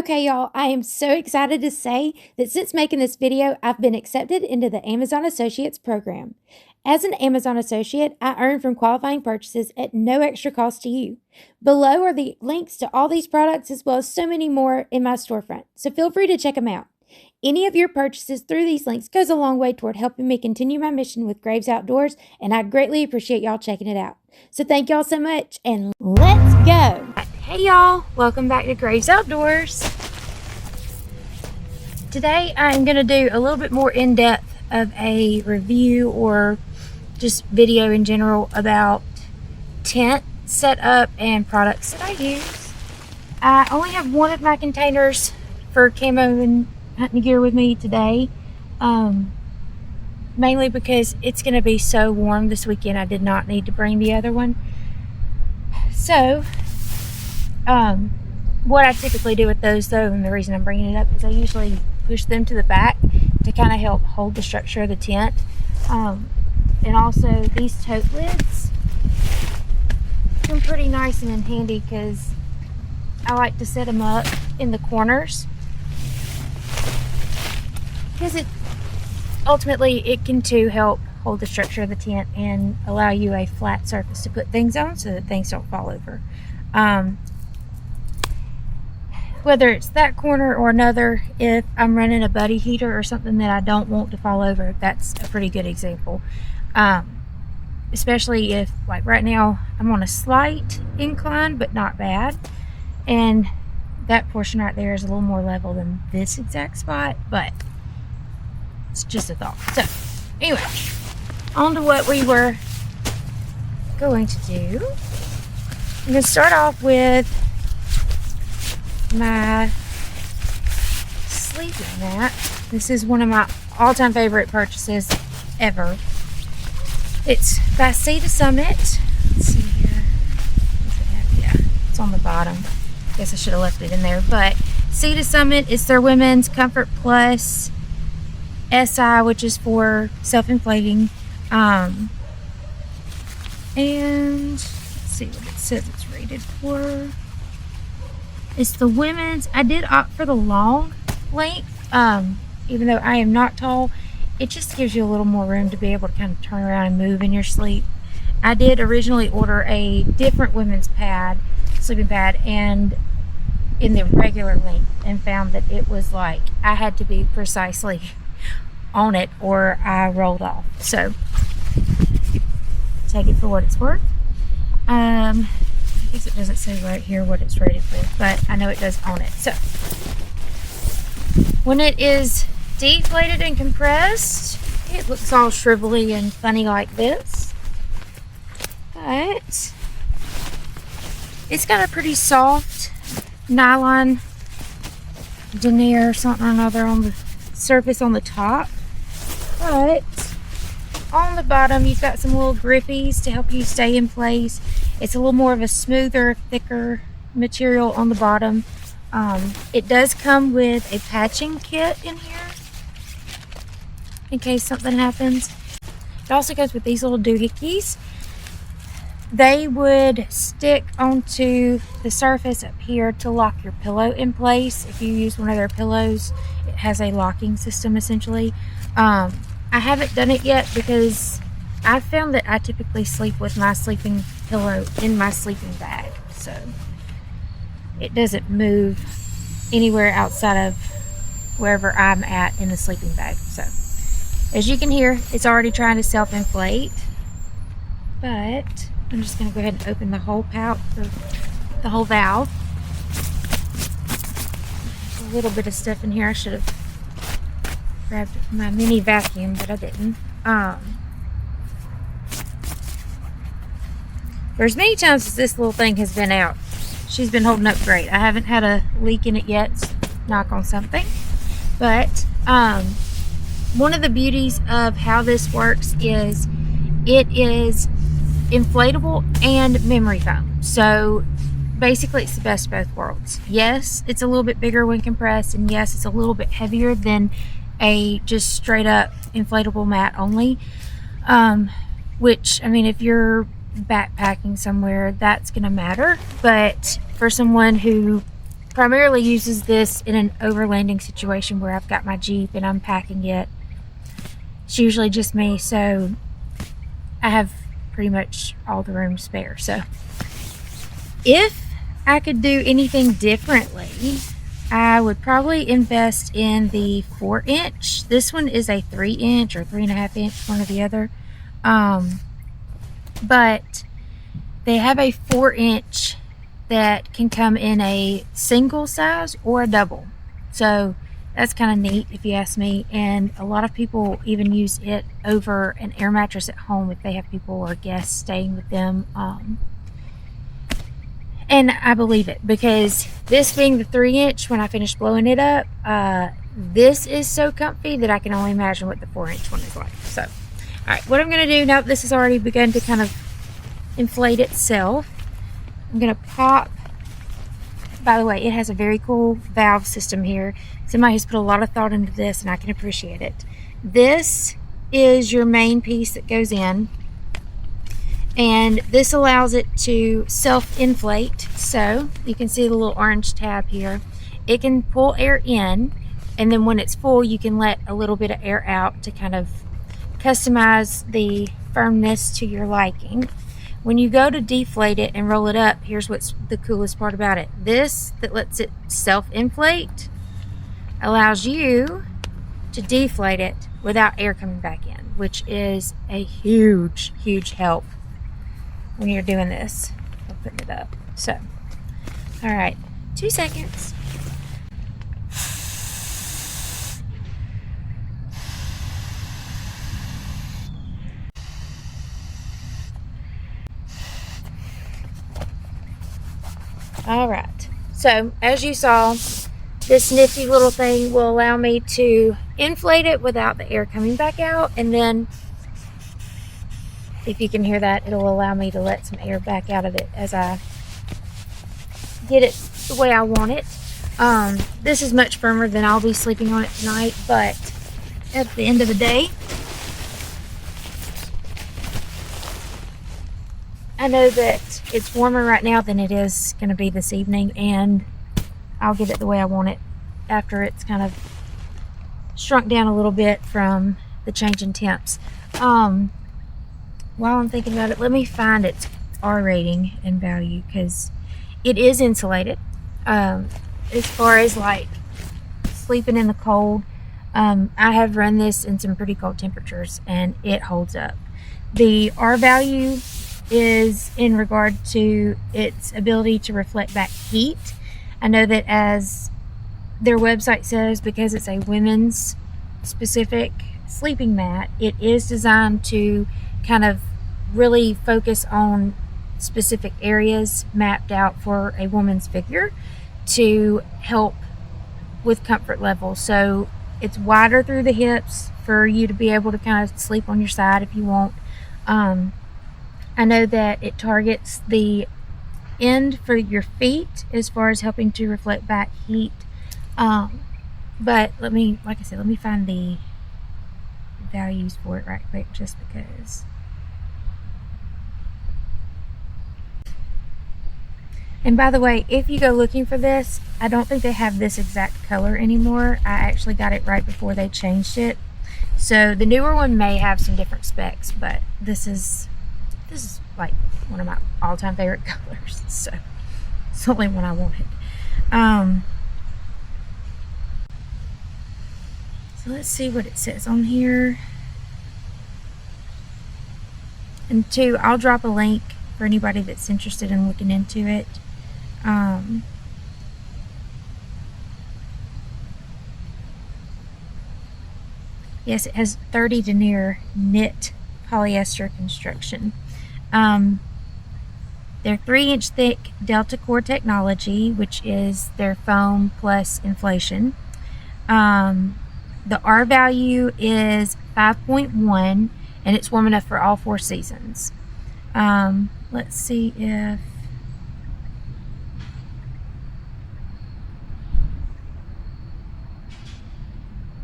Okay, y'all, I am so excited to say that since making this video, I've been accepted into the Amazon Associates program. As an Amazon Associate, I earn from qualifying purchases at no extra cost to you. Below are the links to all these products as well as so many more in my storefront, so feel free to check them out. Any of your purchases through these links goes a long way toward helping me continue my mission with Graves Outdoors, and I greatly appreciate y'all checking it out. So thank y'all so much, and let's go! Hey y'all, welcome back to Graves Outdoors. Today I'm going to do a little bit more in-depth of a review or just video in general about tent setup and products that I use. I only have one of my containers for camo and hunting gear with me today, mainly because it's going to be so warm this weekend. I did not need to bring the other one. So what I typically do with those though, and the reason I'm bringing it up is I usually push them to the back to kind of help hold the structure of the tent. And also these tote lids come pretty nice and handy because I like to set them up in the corners, because it can too help hold the structure of the tent and allow you a flat surface to put things on so that things don't fall over. Whether it's that corner or another, if I'm running a buddy heater or something that I don't want to fall over, that's a pretty good example. Especially if, like right now, I'm on a slight incline, but not bad. And that portion right there is a little more level than this exact spot, but it's just a thought. So, anyway, on to what we were going to do. I'm going to start off with my sleeping mat. This is one of my all-time favorite purchases ever. It's by Sea to Summit. Let's see here. What's it have? Yeah, it's on the bottom. Guess I should have left it in there. But Sea to Summit is their Women's Comfort Plus SI, which is for self-inflating. And let's see what it says it's rated for. It's the women's. I did opt for the long length, even though I am not tall. It just gives you a little more room to be able to kind of turn around and move in your sleep. I did originally order a different women's sleeping pad, and in the regular length, and found that it was like I had to be precisely on it or I rolled off. So take it for what it's worth. I guess it doesn't say right here what it's rated for, but I know it does on it. So when it is deflated and compressed, it looks all shrivelly and funny like this, but it's got a pretty soft nylon denier or something or another on the surface on the top, but on the bottom you've got some little grippies to help you stay in place. It's a little more of a smoother, thicker material on the bottom. It does come with a patching kit in here in case something happens. It also goes with these little doohickeys. They would stick onto the surface up here to lock your pillow in place. If you use one of their pillows, it has a locking system essentially. I haven't done it yet because I found that I typically sleep with my sleeping pillow in my sleeping bag, so it doesn't move anywhere outside of wherever I'm at in the sleeping bag. So as you can hear, it's already trying to self-inflate, but I'm just going to go ahead and open the whole the whole valve. There's a little bit of stuff in here. I should have grabbed my mini vacuum, but I didn't. For as many times as this little thing has been out, she's been holding up great. I haven't had a leak in it yet, so knock on something. But one of the beauties of how this works is it is inflatable and memory foam. So basically it's the best of both worlds. Yes, it's a little bit bigger when compressed, and yes, it's a little bit heavier than a just straight up inflatable mat only. Which, I mean, if you're backpacking somewhere, that's gonna matter, but for someone who primarily uses this in an overlanding situation where I've got my Jeep and I'm packing it. It's usually just me, so I have pretty much all the room spare. So if I could do anything differently, I would probably invest in the 4-inch. This one is a 3-inch or 3.5-inch, one or the other. But they have a 4-inch that can come in a single size or a double. So that's kind of neat if you ask me. And a lot of people even use it over an air mattress at home if they have people or guests staying with them. And I believe it, because this being the 3-inch, when I finish blowing it up, this is so comfy that I can only imagine what the 4-inch one is like. So, all right, what I'm going to do now that this has already begun to kind of inflate itself, I'm going to pop. By the way, it has a very cool valve system here. Somebody has put a lot of thought into this, and I can appreciate it. This is your main piece that goes in, and this allows it to self-inflate. So you can see the little orange tab here. It can pull air in, and then when it's full, you can let a little bit of air out to kind of customize the firmness to your liking. When you go to deflate it and roll it up, here's what's the coolest part about it. This that lets it self-inflate allows you to deflate it without air coming back in, which is a huge, huge help when you're doing this. I'm putting it up. So, all right, 2 seconds. All right, so as you saw, this nifty little thing will allow me to inflate it without the air coming back out, and then if you can hear that, it'll allow me to let some air back out of it as I get it the way I want it. This is much firmer than I'll be sleeping on it tonight, but at the end of the day, I know that it's warmer right now than it is going to be this evening, and I'll get it the way I want it after it's kind of shrunk down a little bit from the change in temps. While I'm thinking about it, let me find its R rating and value, because it is insulated. As far as like sleeping in the cold, I have run this in some pretty cold temperatures and it holds up. The R value is in regard to its ability to reflect back heat. I know that, as their website says, because it's a women's specific sleeping mat, it is designed to kind of really focus on specific areas mapped out for a woman's figure to help with comfort level. So it's wider through the hips for you to be able to kind of sleep on your side if you want. I know that it targets the end for your feet as far as helping to reflect back heat. But let me, like I said, let me find the values for it right quick, just because. And by the way, if you go looking for this, I don't think they have this exact color anymore. I actually got it right before they changed it. So the newer one may have some different specs, but this is like one of my all-time favorite colors. So it's the only one I wanted. So let's see what it says on here. And two, I'll drop a link for anybody that's interested in looking into it. Yes, it has 30 denier knit polyester construction. Their 3-inch thick Delta Core technology, which is their foam plus inflation. The R value is 5.1, and it's warm enough for all 4 seasons. Let's see if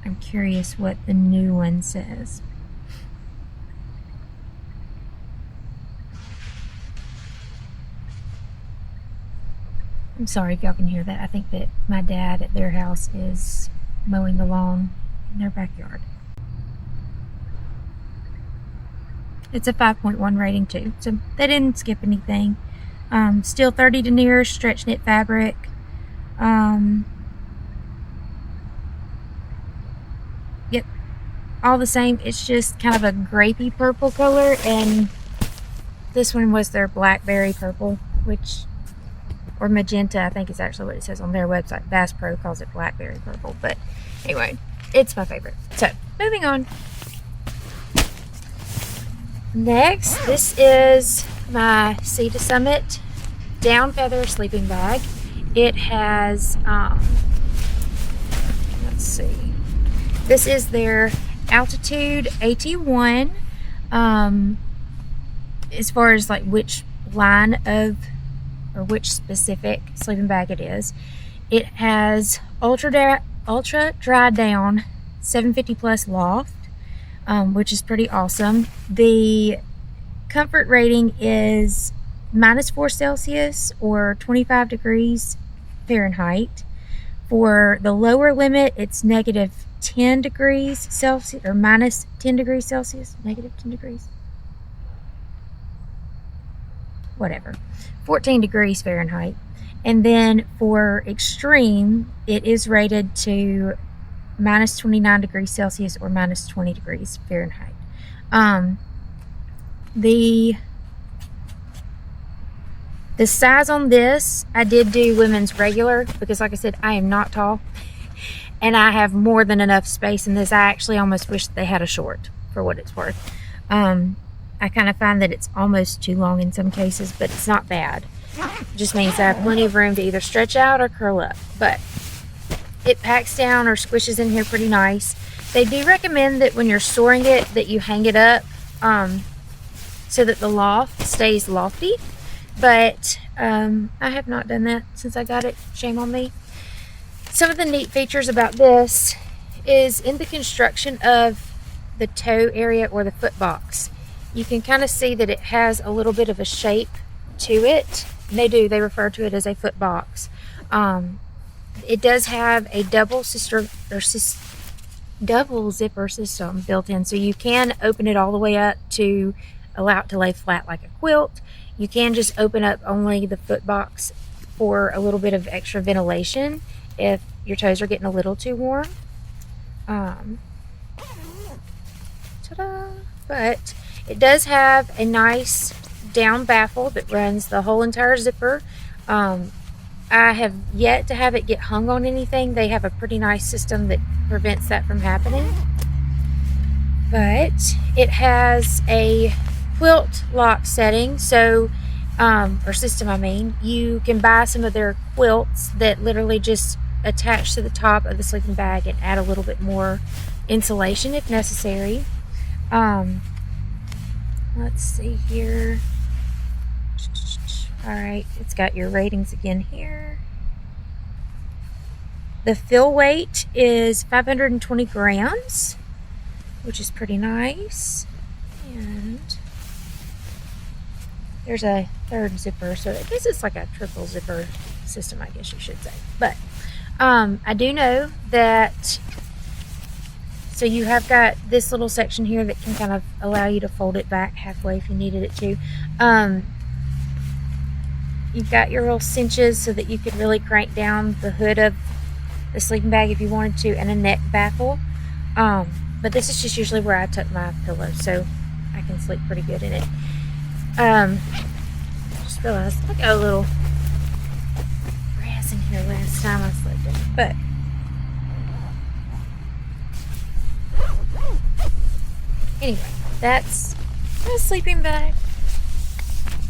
I'm curious what the new one says. I'm sorry if y'all can hear that. I think that my dad at their house is mowing the lawn in their backyard. It's a 5.1 rating too, so they didn't skip anything. Still 30 denier stretch knit fabric. Yep, all the same. It's just kind of a grapey purple color, and this one was their blackberry purple, or magenta, I think is actually what it says on their website. Bass Pro calls it blackberry purple, but anyway, it's my favorite. So, moving on. Next, this is my Sea to Summit down feather sleeping bag. It has, let's see, this is their Altitude AT1. As far as like which line of, or which specific sleeping bag it is, it has ultra dry down 750 plus loft, which is pretty awesome. The comfort rating is -4 Celsius or 25 degrees Fahrenheit. For the lower limit, it's -10 degrees Celsius or -10 degrees Celsius, -10 degrees, whatever, 14 degrees Fahrenheit. And then for extreme, it is rated to -29 degrees Celsius or -20 degrees Fahrenheit. The size on this, I did do women's regular because, like I said, I am not tall and I have more than enough space in this. I actually almost wish they had a short, for what it's worth. I kind of find that it's almost too long in some cases, but it's not bad. It just means I have plenty of room to either stretch out or curl up. But it packs down or squishes in here pretty nice. They do recommend that when you're storing it, that you hang it up so that the loft stays lofty. But I have not done that since I got it. Shame on me. Some of the neat features about this is in the construction of the toe area or the foot box. You can kind of see that it has a little bit of a shape to it. They refer to it as a foot box. It does have a double zipper system built in, so you can open it all the way up to allow it to lay flat like a quilt. You can just open up only the foot box for a little bit of extra ventilation if your toes are getting a little too warm. Ta-da! But it does have a nice down baffle that runs the whole entire zipper. I have yet to have it get hung on anything. They have a pretty nice system that prevents that from happening. But it has a quilt lock setting, so or system, I mean. You can buy some of their quilts that literally just attach to the top of the sleeping bag and add a little bit more insulation if necessary. Let's see here. Alright, it's got your ratings again here. The fill weight is 520 grams, which is pretty nice. And there's a third zipper, so I guess it's like a triple zipper system, I guess you should say. But I do know that, so you have got this little section here that can kind of allow you to fold it back halfway if you needed it to. You've got your little cinches so that you could really crank down the hood of the sleeping bag if you wanted to, and a neck baffle. But this is just usually where I tuck my pillow, so I can sleep pretty good in it. Just realized I got a little grass in here last time I slept in it, but anyway, that's my sleeping bag.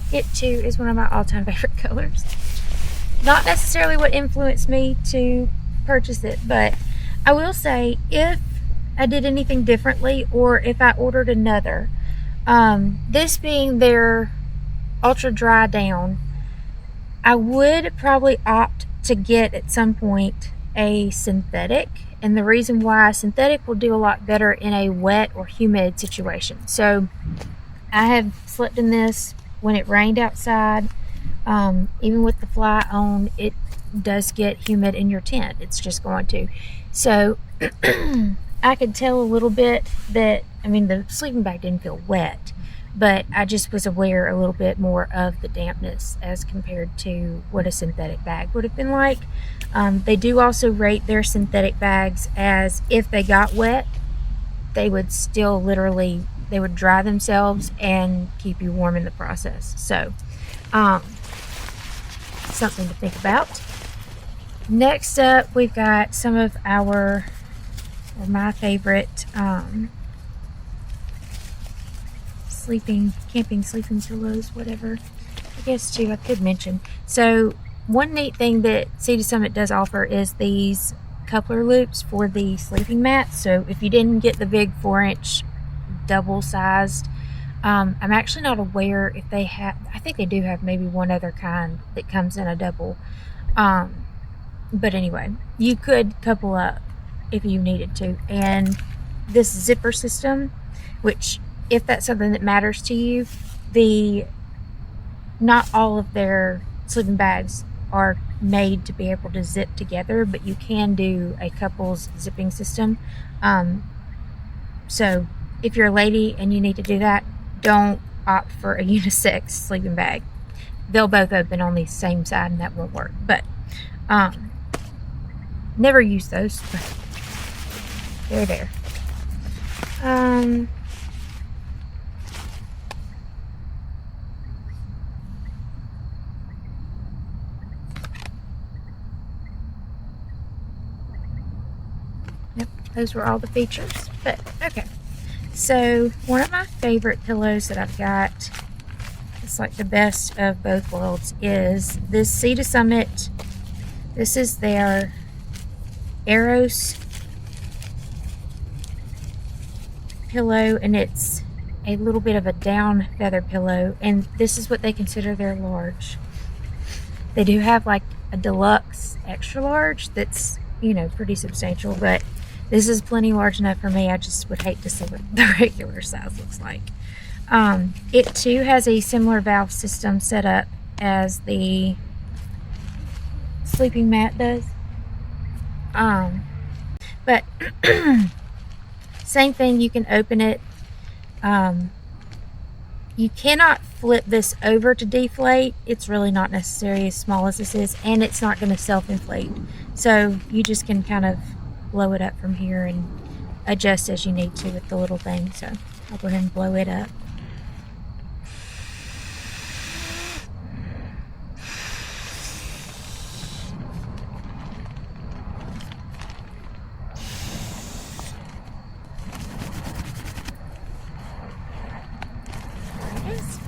It too is one of my all-time favorite colors. Not necessarily what influenced me to purchase it, but I will say if I did anything differently or if I ordered another, this being their ultra dry down, I would probably opt to get at some point a synthetic. And the reason why synthetic will do a lot better in a wet or humid situation. So I have slept in this when it rained outside. Even with the fly on, it does get humid in your tent. It's just going to. So I could tell a little bit that, I mean, the sleeping bag didn't feel wet, but I just was aware a little bit more of the dampness as compared to what a synthetic bag would have been like. They do also rate their synthetic bags as if they got wet, they would still literally, they would dry themselves and keep you warm in the process. So something to think about. Next up, we've got some of our, or my favorite camping sleeping pillows, whatever. I guess too, I could mention. So one neat thing that Sea to Summit does offer is these coupler loops for the sleeping mats. So if you didn't get the big 4-inch double-sized, I'm actually not aware if they have, I think they do have maybe one other kind that comes in a double. But anyway, you could couple up if you needed to. And this zipper system, which if that's something that matters to you, not all of their sleeping bags are made to be able to zip together, but you can do a couples zipping system. So if you're a lady and you need to do that, don't opt for a unisex sleeping bag. They'll both open on the same side and that won't work. But never use those, but they're there. Yep, those were all the features. But okay. So one of my favorite pillows that I've got, it's like the best of both worlds, is this Sea to Summit. This is their Eros pillow, and it's a little bit of a down feather pillow, and this is what they consider their large. They do have like a deluxe extra large that's, you know, pretty substantial, but this is plenty large enough for me. I just would hate to see what the regular size looks like. It too has a similar valve system set up as the sleeping mat does. But same thing, you can open it. You cannot flip this over to deflate. It's really not necessary as small as this is, and it's not going to self-inflate. So you just can kind of blow it up from here and adjust as you need to with the little thing. So I'll go ahead and blow it up.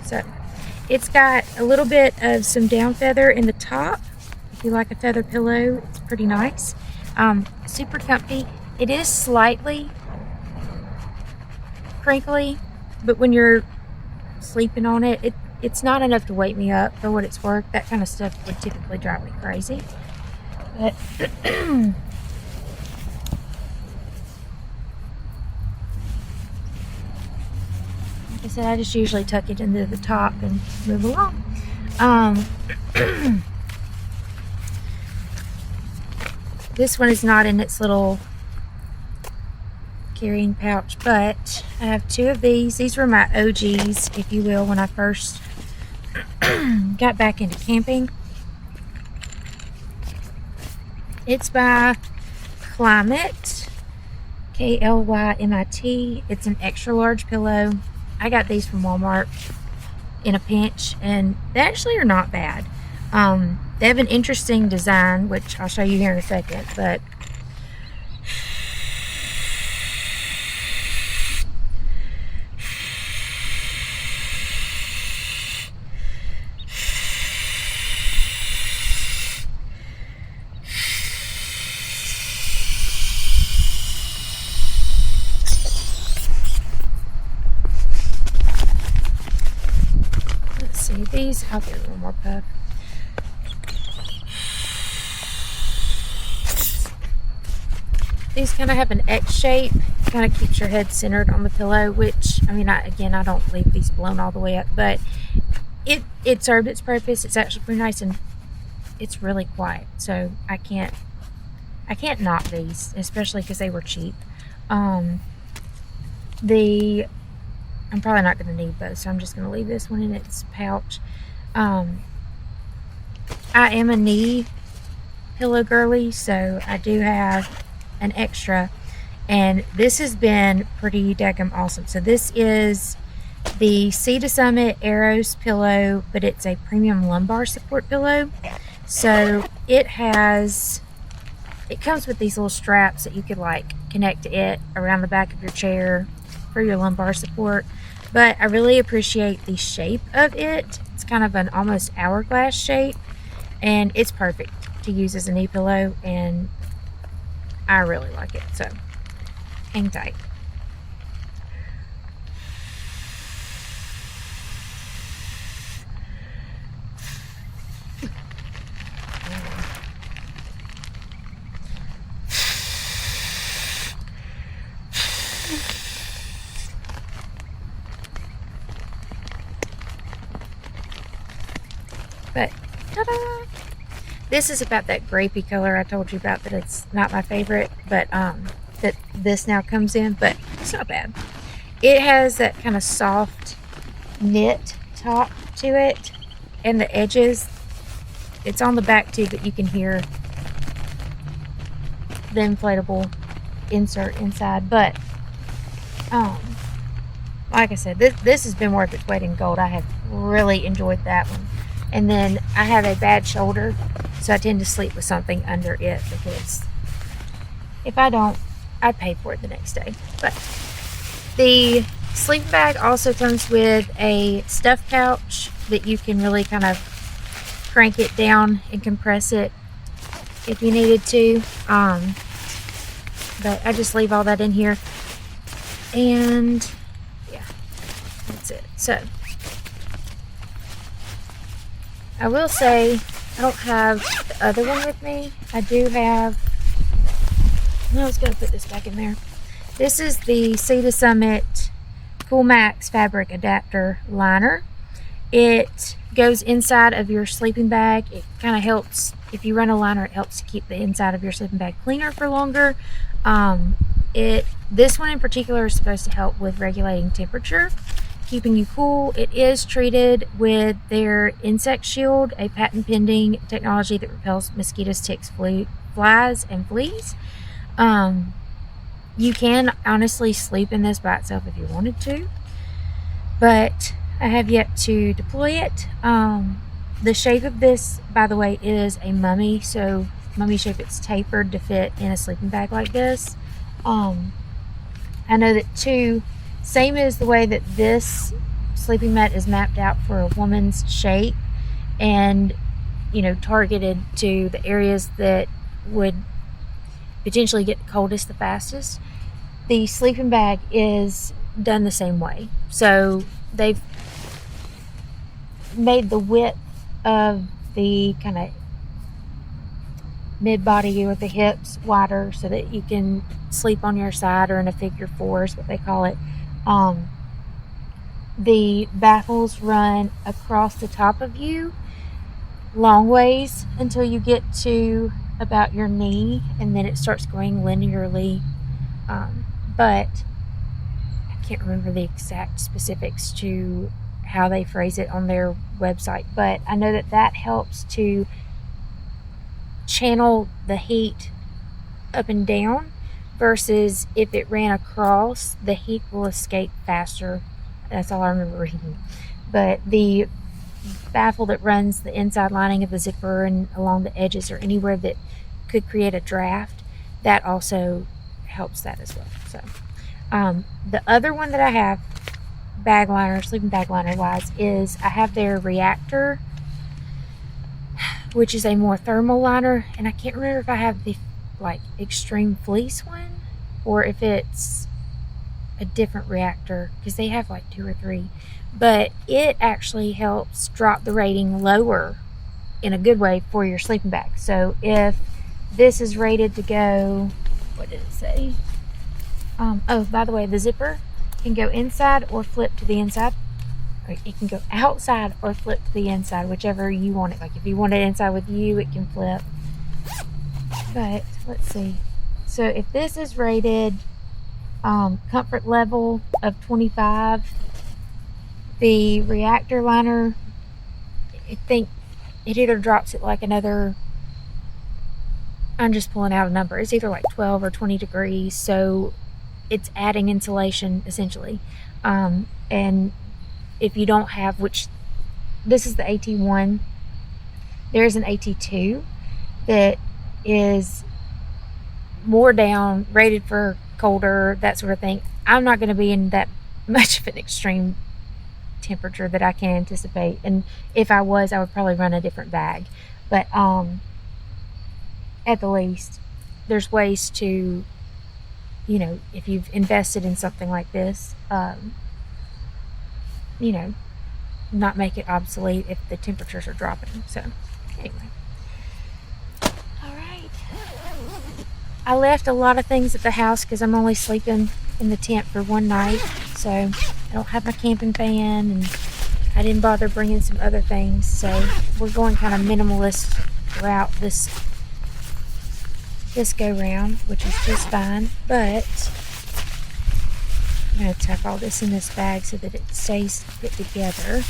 So it's got a little bit of some down feather in the top. If you like a feather pillow, it's pretty nice. Super comfy. It is slightly crinkly, but when you're sleeping on it, it's not enough to wake me up for what it's worth. That kind of stuff would typically drive me crazy. But like I said, I just usually tuck it into the top and move along. This one is not in its little carrying pouch, but I have two of these. These were my OGs, if you will, when I first got back into camping. It's by Climate, K-L-Y-M-I-T. It's an extra large pillow. I got these from Walmart in a pinch, and they actually are not bad. They have an interesting design, which I'll show you here in a second, but let's see, these, I'll give it one more puff. These kind of have an X shape, kind of keeps your head centered on the pillow, which, I mean, again, I don't leave these blown all the way up, but it served its purpose. It's actually pretty nice, and it's really quiet, so I can't knock these, especially because they were cheap. I'm probably not going to need both, so I'm just going to leave this one in its pouch. I am a knee pillow girly, so I do have an extra, and this has been pretty daggum awesome. So this is the Sea to Summit Aeros pillow, but it's a premium lumbar support pillow. So it comes with these little straps that you could like connect to it around the back of your chair for your lumbar support. But I really appreciate the shape of it. It's kind of an almost hourglass shape, and it's perfect to use as a knee pillow, and I really like it. So hang tight. But ta-da! This is about that grapey color I told you about, that it's not my favorite, but that this now comes in, but it's not bad. It has that kind of soft knit top to it, and the edges, it's on the back too, but you can hear the inflatable insert inside. But like I said, this has been worth its weight in gold. I have really enjoyed that one. And then I have a bad shoulder, so I tend to sleep with something under it, because if I don't, I pay for it the next day. But the sleeping bag also comes with a stuff pouch that you can really kind of crank it down and compress it if you needed to. But I just leave all that in here, and yeah, that's it. So I will say I don't have the other one with me. I do have, I was going to put this back in there. This is the Sea to Summit Cool Max fabric adapter liner. It goes inside of your sleeping bag. It kind of helps, if you run a liner, it helps to keep the inside of your sleeping bag cleaner for longer. This one in particular is supposed to help with regulating temperature, keeping you cool. It is treated with their insect shield, a patent pending technology that repels mosquitoes, ticks, flies, and fleas. You can honestly sleep in this by itself if you wanted to, but I have yet to deploy it. The shape of this, by the way, is a mummy, so mummy shape. It's tapered to fit in a sleeping bag like this. I know that too, same as the way that this sleeping mat is mapped out for a woman's shape, and targeted to the areas that would potentially get the coldest the fastest. The sleeping bag is done the same way. So they've made the width of the kind of mid-body or the hips wider so that you can sleep on your side, or in a figure four is what they call it. The baffles run across the top of you long ways until you get to about your knee, and then it starts going linearly. But I can't remember the exact specifics to how they phrase it on their website, but I know that helps to channel the heat up and down, versus if it ran across, the heat will escape faster. That's all I remember reading. But the baffle that runs the inside lining of the zipper and along the edges, or anywhere that could create a draft, that also helps that as well. So the other one that I have, bag liner, sleeping bag liner wise, is I have their Reactor, which is a more thermal liner, and I can't remember if I have the extreme fleece one, or if it's a different Reactor, because they have 2 or 3, but it actually helps drop the rating lower in a good way for your sleeping bag. So if this is rated to go, what did it say? Oh, by the way, the zipper can go inside or flip to the inside it can go outside or flip to the inside, whichever you want it. Like if you want it inside with you, it can flip. But let's see. So if this is rated comfort level of 25, the reactor liner, I think it either drops it like another, I'm just pulling out a number, it's either like 12 or 20 degrees, so it's adding insulation essentially. And if you don't have, which this is the AT1, there's an AT2 that is more down, rated for colder, that sort of thing. I'm not going to be in that much of an extreme temperature that I can anticipate, and if I was, I would probably run a different bag. But at the least, there's ways to, you know, if you've invested in something like this, you know, not make it obsolete if the temperatures are dropping. So anyway, all right, I left a lot of things at the house because I'm only sleeping in the tent for one night, so I don't have my camping fan, and I didn't bother bringing some other things, so we're going kind of minimalist route this go round, which is just fine. But I'm going to tuck all this in this bag so that it stays put together.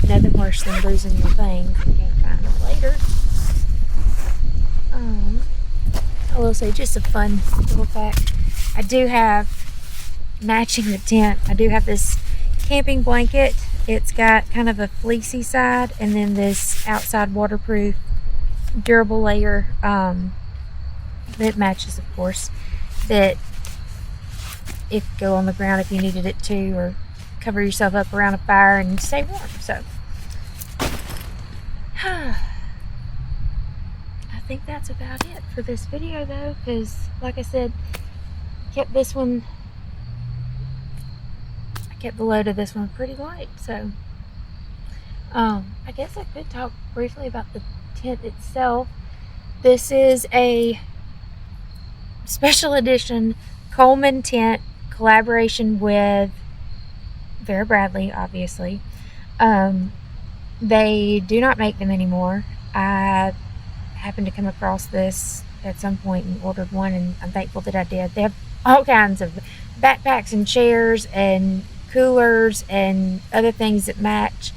Nothing worse than losing your things and can't find them later. I will say, just a fun little fact, I do have, matching the tent, I do have this camping blanket. It's got kind of a fleecy side and then this outside waterproof durable layer that matches, of course, that it could go on the ground if you needed it to, or cover yourself up around a fire and stay warm. So I think that's about it for this video, though, because like I said, I kept the load of this one pretty light. So I guess I could talk briefly about the tent itself. This is a special edition Coleman tent collaboration with Vera Bradley, obviously. They do not make them anymore. I happened to come across this at some point and ordered one, and I'm thankful that I did. They have all kinds of backpacks and chairs and coolers and other things that match.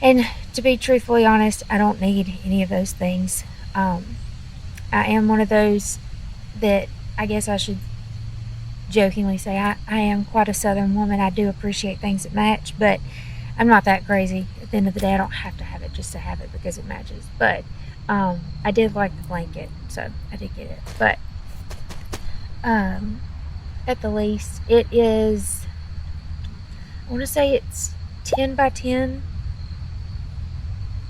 And to be truthfully honest, I don't need any of those things. I am one of those that, I guess I should jokingly say, I am quite a Southern woman. I do appreciate things that match, but I'm not that crazy. At the end of the day, I don't have to have it just to have it because it matches. But I did like the blanket, so I did get it. But at the least, it is, I want to say it's 10 by 10,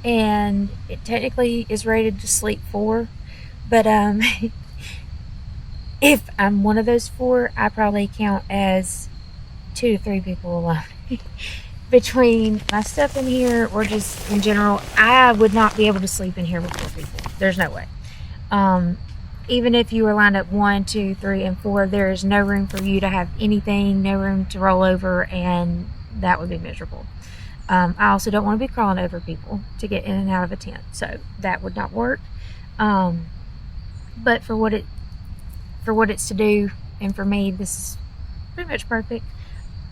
and it technically is rated to sleep 4, but if I'm one of those 4, I probably count as 2 to 3 people alone. Between my stuff in here or just in general, I would not be able to sleep in here with 4 people. There's no way. Even if you were lined up 1, 2, 3, and 4, there is no room for you to have anything, no room to roll over, and that would be miserable. I also don't want to be crawling over people to get in and out of a tent, so that would not work. But for what it's to do, and for me, this is pretty much perfect.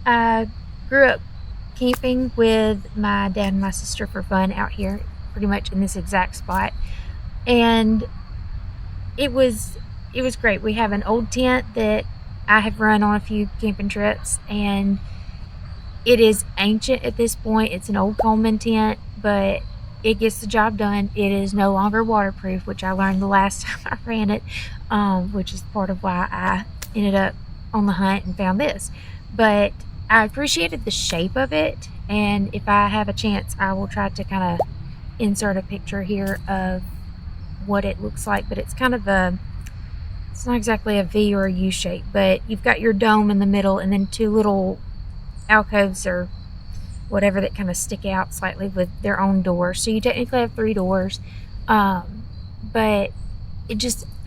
I grew up camping with my dad and my sister for fun out here, pretty much in this exact spot, and it was great. We have an old tent that I have run on a few camping trips, and it is ancient at this point. It's an old Coleman tent, but it gets the job done. It is no longer waterproof, which I learned the last time I ran it, which is part of why I ended up on the hunt and found this. But I appreciated the shape of it, and if I have a chance, I will try to kind of insert a picture here of what it looks like. But it's kind of it's not exactly a V or a U shape, but you've got your dome in the middle and then 2 little alcoves or whatever that kind of stick out slightly with their own doors. So you technically have 3 doors, but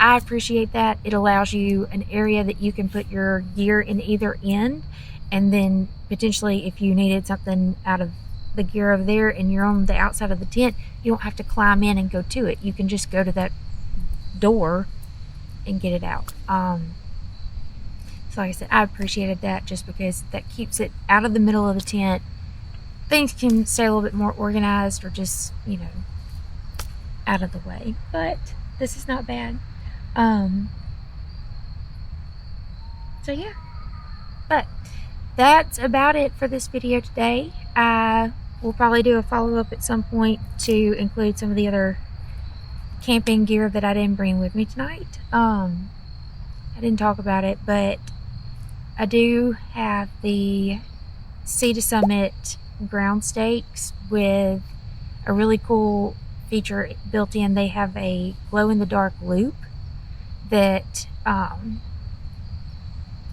I appreciate that. It allows you an area that you can put your gear in either end, and then potentially if you needed something out of the gear over there and you're on the outside of the tent, you don't have to climb in and go to it. You can just go to that door and get it out. So like I said, I appreciated that just because that keeps it out of the middle of the tent. Things can stay a little bit more organized or just, you know, out of the way. But this is not bad. So yeah. But that's about it for this video today. I will probably do a follow-up at some point to include some of the other camping gear that I didn't bring with me tonight. I didn't talk about it, but I do have the Sea to Summit ground stakes with a really cool feature built in. They have a glow-in-the-dark loop that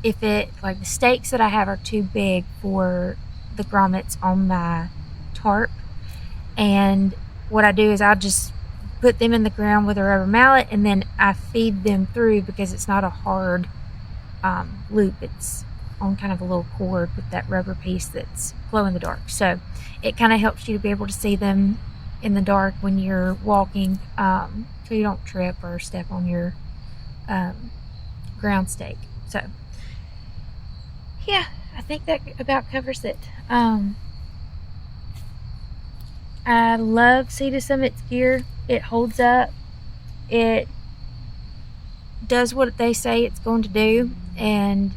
if it, like the stakes that I have are too big for the grommets on my tarp, and what I do is I just put them in the ground with a rubber mallet, and then I feed them through because it's not a hard loop. It's on kind of a little cord with that rubber piece that's glow in the dark, so it kind of helps you to be able to see them in the dark when you're walking, so you don't trip or step on your ground stake. So yeah, I think that about covers it. I love Sea to Summit's gear. It holds up. It does what they say it's going to do, and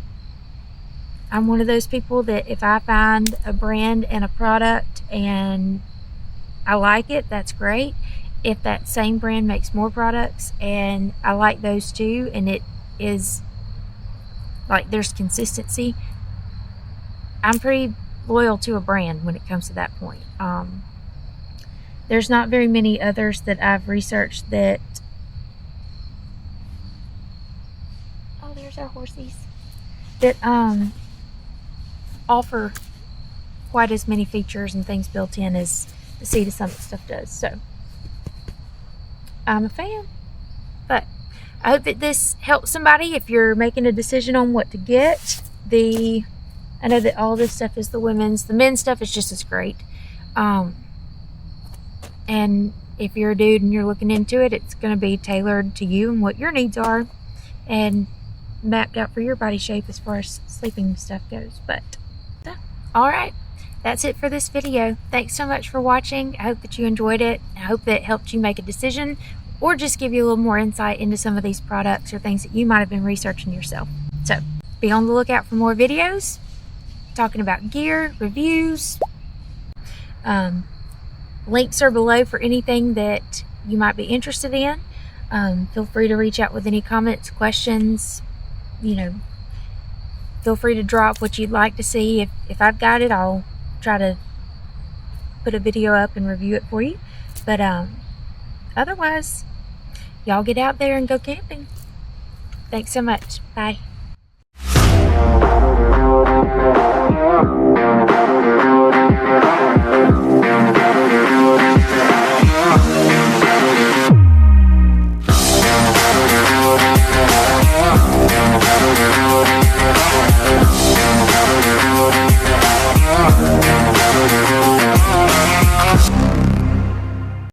I'm one of those people that if I find a brand and a product and I like it, that's great. If that same brand makes more products and I like those too, and it is like there's consistency, I'm pretty loyal to a brand when it comes to that point. There's not very many others that I've researched that, oh, there's our horsies, that offer quite as many features and things built in as the Sea to Summit stuff does. So I'm a fan. But I hope that this helps somebody if you're making a decision on what to get. I know that all this stuff is the women's. The men's stuff is just as great. And if you're a dude and you're looking into it, it's going to be tailored to you and what your needs are and mapped out for your body shape as far as sleeping stuff goes. But so, all right, that's it for this video. Thanks so much for watching. I hope that you enjoyed it. I hope that it helped you make a decision or just give you a little more insight into some of these products or things that you might have been researching yourself. So be on the lookout for more videos talking about gear, reviews. Links are below for anything that you might be interested in. Feel free to reach out with any comments, questions. You know, feel free to drop what you'd like to see. If I've got it, I'll try to put a video up and review it for you. But otherwise, y'all get out there and go camping. Thanks so much. Bye.